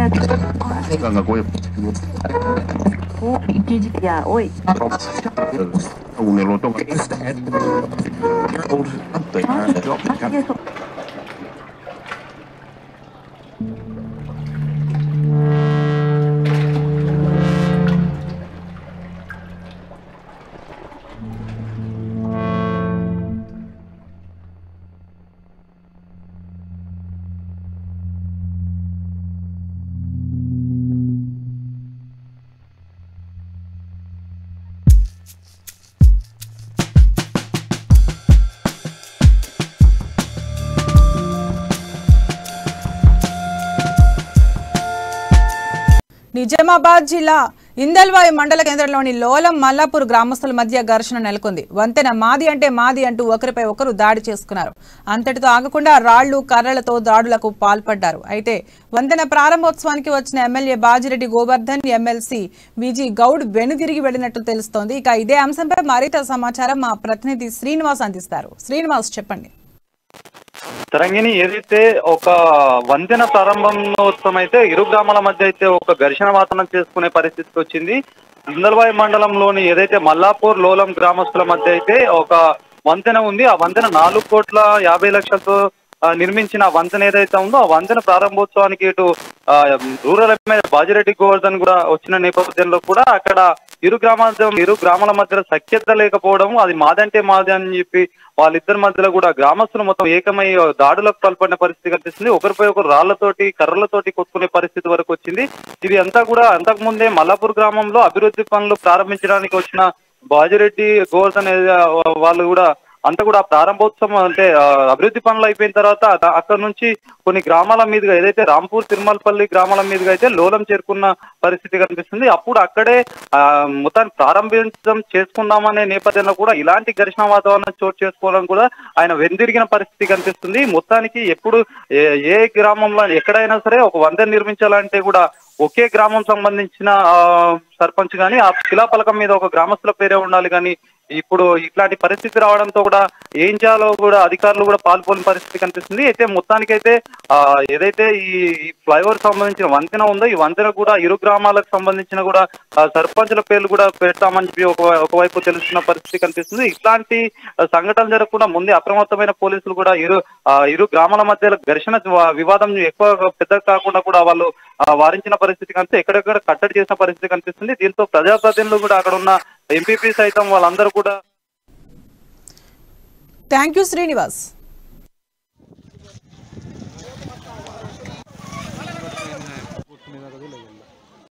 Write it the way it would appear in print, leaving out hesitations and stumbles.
Ganga gue. Oh, ya, oi. Un elotong. Nizamabad జిల్లా ఇందల్వాయి మండల కేంద్రంలోని లోలం మల్లాపూర్ గ్రామస్తుల మధ్య ఘర్షణ నెలకొంది. వంతెన మాది అంటే మాది అంటూ ఒకరిపై ఒకరు దాడి చేసుకున్నారు. అంతటితో ఆగకుండా రాళ్లు కర్రలతో దాడులకు పాల్పడ్డారు. అయితే వంతెన ప్రారంభోత్సవానికి వచ్చిన ఎమ్మెల్యే బాజిరెడ్డి గోవర్ధన్, ఎమ్మెల్సీ విజి గౌడ్ వెనుదిరిగి వెళ్లినట్టు తెలుస్తోంది. ఇక ఇదే అంశంపై మరింత సమాచారం మా ప్రతినిధి శ్రీనివాస్ అందిస్తారు. శ్రీనివాస్, చెప్పండి. తరంగిణి, ఏదైతే ఒక వంతెన ప్రారంభోత్సవం అయితే ఇరు గ్రామాల మధ్య అయితే ఒక ఘర్షణ వాతావరణం చేసుకునే పరిస్థితికి వచ్చింది. ఇందల్వాయి మండలంలోని ఏదైతే మల్లాపూర్ లోలం గ్రామస్తుల మధ్య అయితే ఒక వంతెన ఉంది. ఆ వంతెన 4,50,00,000తో నిర్మించిన వంతెన ఏదైతే ఉందో ఆ వంతెన ప్రారంభోత్సవానికి ఇటు రూరల్ ఎమ్మెల్యే బాజిరెడ్డి గోవర్ధన్ కూడా వచ్చిన నేపథ్యంలో కూడా అక్కడ ఇరు గ్రామాల మధ్య సఖ్యత లేకపోవడం, అది మాదంటే మాది అని చెప్పి వాళ్ళిద్దరి మధ్యలో కూడా గ్రామస్తులు మొత్తం ఏకమై దాడులకు పాల్పడిన పరిస్థితి కనిపిస్తుంది. ఒకరిపై ఒకరు రాళ్లతోటి కర్రలతోటి కొట్టుకునే పరిస్థితి వరకు వచ్చింది. ఇది అంతా కూడా అంతకు ముందే మల్లాపూర్ గ్రామంలో అభివృద్ధి పనులు ప్రారంభించడానికి వచ్చిన బాజిరెడ్డి గోవర్ధన్ వాళ్ళు కూడా అంతా కూడా ప్రారంభోత్సవం అంటే అభివృద్ధి పనులు అయిపోయిన తర్వాత అక్కడ నుంచి కొన్ని గ్రామాల మీదుగా ఏదైతే రాంపూర్ తిరుమలపల్లి గ్రామాల మీదుగా అయితే లోలం చేరుకున్న పరిస్థితి కనిపిస్తుంది. అప్పుడు అక్కడే మొత్తాన్ని ప్రారంభించడం చేసుకుందామనే నేపథ్యంలో కూడా ఇలాంటి ఘర్షణ వాతావరణం చోటు చేసుకోవడం కూడా ఆయన వెనుదిరిగిన పరిస్థితి కనిపిస్తుంది. మొత్తానికి ఎప్పుడు ఏ గ్రామంలో ఎక్కడైనా సరే ఒక వంతెన నిర్మించాలంటే కూడా ఒకే గ్రామం సంబంధించిన సర్పంచ్ గాని ఆ శిలాఫలకం మీద ఒక గ్రామస్తుల పేరే ఉండాలి. కానీ ఇప్పుడు ఇట్లాంటి పరిస్థితి రావడంతో కూడా ఏం చేయాలో కూడా అధికారులు కూడా పాల్గొని పరిస్థితి కనిపిస్తుంది. అయితే మొత్తానికైతే ఏదైతే ఈ ఫ్లైఓవర్ సంబంధించిన వంతెన ఉందో ఈ వంతెన కూడా ఇరు గ్రామాలకు సంబంధించిన కూడా సర్పంచుల పేర్లు కూడా పెడతామని చెప్పి ఒకవైపు తెలుస్తున్న పరిస్థితి కనిపిస్తుంది. ఇట్లాంటి సంఘటనలు జరగకుండా ముందే అప్రమత్తమైన పోలీసులు కూడా ఇరు గ్రామాల మధ్య ఘర్షణ వివాదం ఎక్కువ పెద్ద కాకుండా కూడా వాళ్ళు వారించిన పరిస్థితి కనిపిస్తే ఎక్కడెక్కడ కట్టడి చేసిన పరిస్థితి కనిపిస్తుంది. దీంతో ప్రజాప్రతినిధులు కూడా అక్కడ ఉన్న ఎంపీపీ సైతం వాళ్ళందరూ కూడా థ్యాంక్ యూ శ్రీనివాస్.